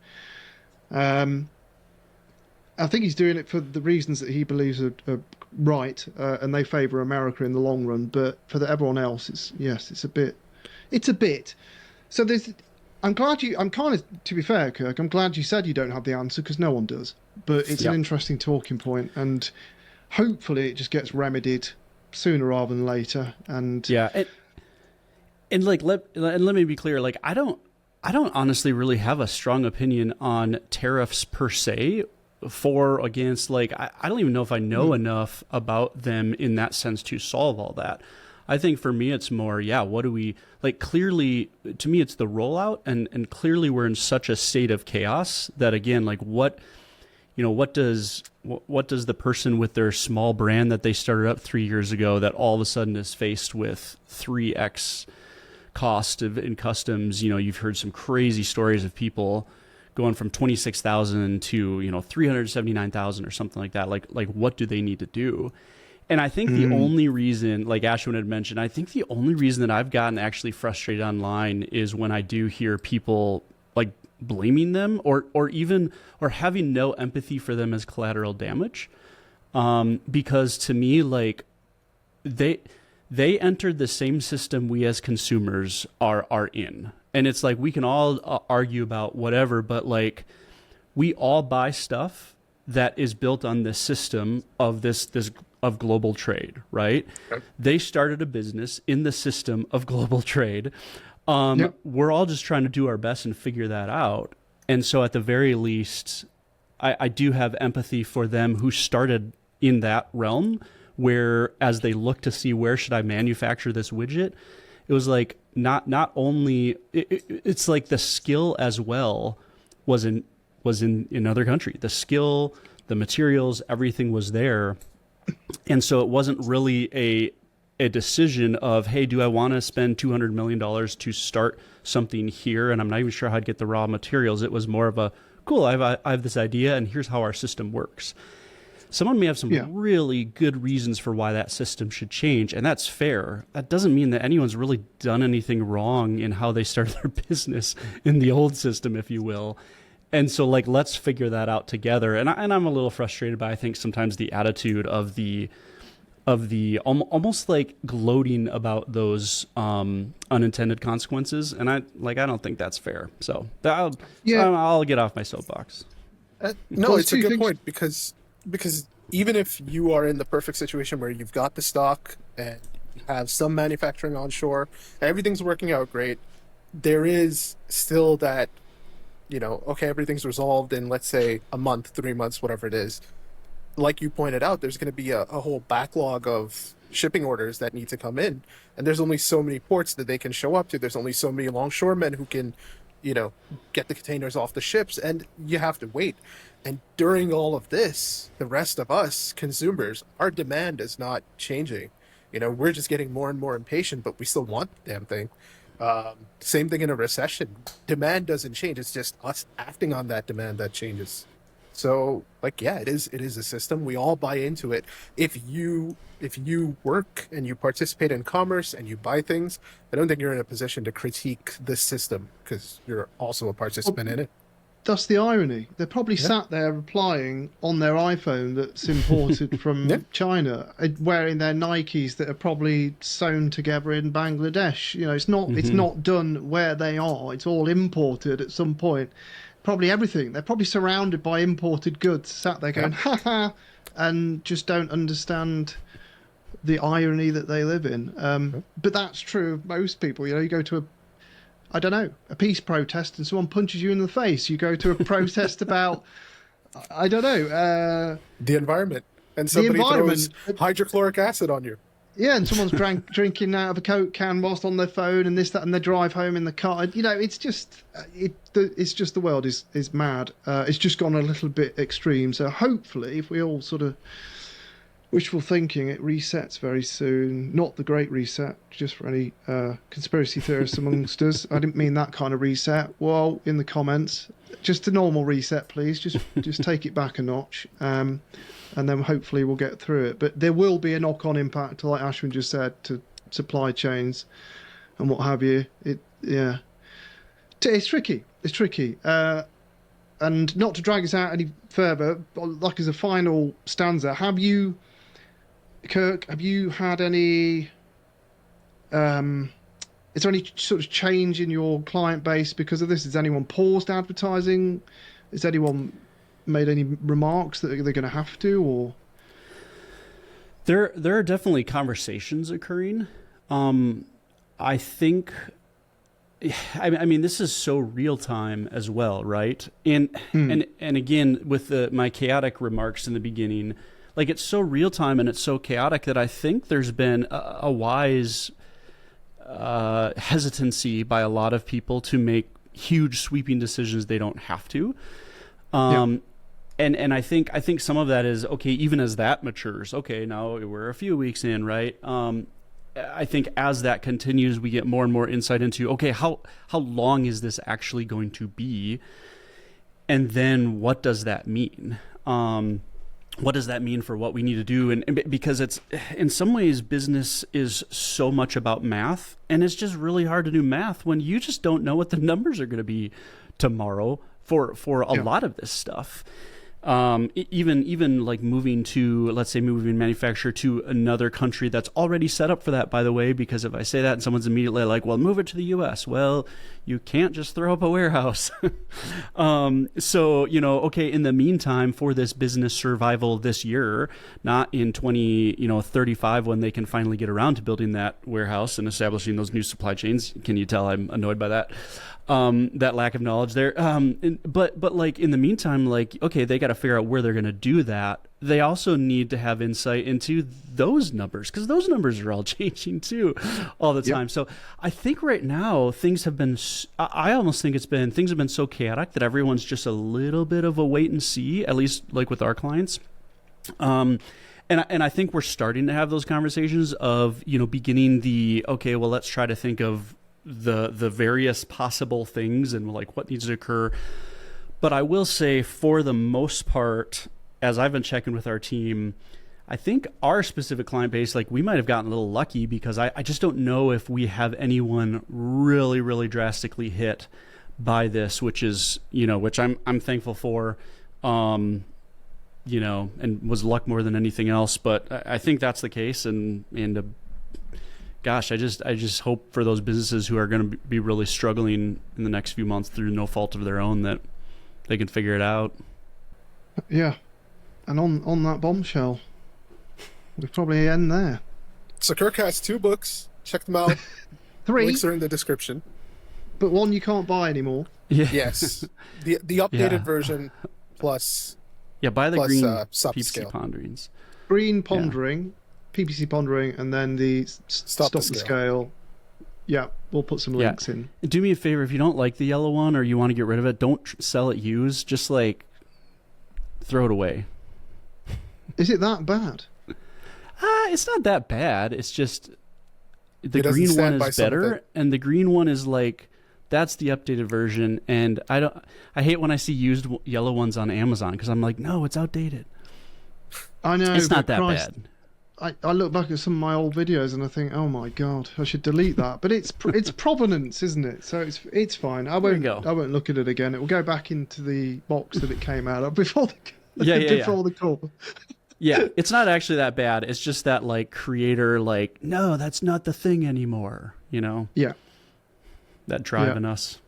I think he's doing it for the reasons that he believes are right, and they favour America in the long run. But for everyone else, it's a bit. So I'm kind of, to be fair, Kirk, I'm glad you said you don't have the answer, because no one does. But it's an interesting talking point, and hopefully it just gets remedied sooner rather than later. And And like let me be clear, like I don't honestly really have a strong opinion on tariffs per se, for, against. Like I don't even know if I know enough about them in that sense to solve all that. I think for me it's more, what do we like? Clearly, to me it's the rollout, and clearly we're in such a state of chaos that, again, like what does the person with their small brand that they started up 3 years ago, that all of a sudden is faced with 3x cost in customs? You've heard some crazy stories of people going from 26,000 to 379,000 or something like that. Like what do they need to do? And I think the only reason, like Ashwin had mentioned, I think the only reason that I've gotten actually frustrated online is when I do hear people like blaming them or having no empathy for them as collateral damage. Because to me, like they entered the same system we as consumers are in. And it's like, we can all argue about whatever, but like we all buy stuff that is built on this system of this of global trade, right? Yep. They started a business in the system of global trade. We're all just trying to do our best and figure that out. And so at the very least, I do have empathy for them who started in that realm, where as they look to see where should I manufacture this widget, it was like not only it's like the skill as well was in another country. The skill, the materials, everything was there. And so it wasn't really a decision of, hey, do I want to spend $200 million to start something here? And I'm not even sure how I'd get the raw materials. It was more of a, cool, I have this idea, and here's how our system works. Someone may have some really good reasons for why that system should change, and that's fair. That doesn't mean that anyone's really done anything wrong in how they started their business in the old system, if you will. And so, like, let's figure that out together. And I'm a little frustrated by, I think, sometimes the attitude of the almost like gloating about those unintended consequences. And I don't think that's fair. So I'll get off my soapbox. No, it's a good point, because even if you are in the perfect situation where you've got the stock and you have some manufacturing onshore, everything's working out great, there is still that, okay, everything's resolved in, let's say, a month, 3 months, whatever it is. Like you pointed out, there's going to be a whole backlog of shipping orders that need to come in. And there's only so many ports that they can show up to. There's only so many longshoremen who can, get the containers off the ships, and you have to wait. And during all of this, the rest of us consumers, our demand is not changing. We're just getting more and more impatient, but we still want the damn thing. Same thing in a recession. Demand doesn't change. It's just us acting on that demand that changes. So, it is a system. We all buy into it. If you work and you participate in commerce and you buy things, I don't think you're in a position to critique this system, because you're also a participant in it. That's the irony. They're probably sat there replying on their iPhone that's imported from China, wearing their Nikes that are probably sewn together in Bangladesh. It's not done where they are. It's all imported at some point. Probably everything. They're probably surrounded by imported goods, sat there going, ha ha, and just don't understand the irony that they live in. But that's true of most people. You go to I don't know, a peace protest and someone punches you in the face. You go to a protest about, I don't know, the environment, and somebody throws environment. hydrochloric acid on you. Yeah, and someone's drinking out of a Coke can whilst on their phone, and this, that, and they drive home in the car. You know, it's just the world is mad. It's just gone a little bit extreme. So hopefully, if we all sort of wishful thinking, it resets very soon. Not the great reset, just for any conspiracy theorists amongst us. I didn't mean that kind of reset. Well, in the comments, just a normal reset, please. Just take it back a notch. And then hopefully we'll get through it. But there will be a knock-on impact, like Ashwin just said, to supply chains and what have you. It's tricky. It's tricky. And not to drag us out any further, but like as a final stanza, Kirk, have you had any... is there any sort of change in your client base because of this? Has anyone paused advertising? Has anyone made any remarks that they're going to have to, or there are definitely conversations occurring. I think, I mean, this is so real time as well, right? And again, with my chaotic remarks in the beginning, like it's so real time and it's so chaotic that I think there's been a wise hesitancy by a lot of people to make huge sweeping decisions they don't have to. And I think some of that is, okay, even as that matures, okay, now we're a few weeks in, right? I think as that continues, we get more and more insight into, okay, how long is this actually going to be? And then what does that mean? What does that mean for what we need to do? And because it's, in some ways, business is so much about math, and it's just really hard to do math when you just don't know what the numbers are going to be tomorrow for a lot of this stuff. Even like moving manufacture to another country that's already set up for that, by the way, because if I say that and someone's immediately like, well, move it to the US. Well, you can't just throw up a warehouse. So, okay, in the meantime, for this business survival this year, not in 2035 when they can finally get around to building that warehouse and establishing those new supply chains. Can you tell I'm annoyed by that? That lack of knowledge there. But like in the meantime, like, okay, they got to figure out where they're going to do that. They also need to have insight into those numbers, because those numbers are all changing too all the time. Yep. So I think right now things have been, I almost think things have been so chaotic that everyone's just a little bit of a wait and see, at least like with our clients. And I think we're starting to have those conversations of, beginning okay, well, let's try to think of the various possible things and like what needs to occur. But I will say, for the most part, as I've been checking with our team, I think our specific client base, like we might have gotten a little lucky, because I just don't know if we have anyone really, really drastically hit by this, which is, which I'm thankful for, and was luck more than anything else. But I think that's the case. And gosh, I just hope for those businesses who are going to be really struggling in the next few months through no fault of their own, that they can figure it out. Yeah. And on that bombshell, we probably end there. So Kirk has 2 books. Check them out. 3. Links are in the description. But one you can't buy anymore. Yeah. Yes. The updated version plus... Yeah, buy the green PPC scale. ponderings. Green pondering, PPC pondering, and then the stop the scale. Yeah, we'll put some links in. Do me a favor, if you don't like the yellow one or you want to get rid of it, don't sell it used. Just like throw it away. Is it that bad? It's not that bad. It's just the green one is better, and the green one is like, that's the updated version. And I hate when I see used yellow ones on Amazon, because I'm like, no, it's outdated. I know. It's not that bad. I look back at some of my old videos and I think, oh my god, I should delete that. But it's provenance, isn't it? So it's fine. I won't look at it again. It will go back into the box that it came out of before the call. Yeah, it's not actually that bad. It's just that like creator, like, no, that's not the thing anymore. Yeah. That drive in us.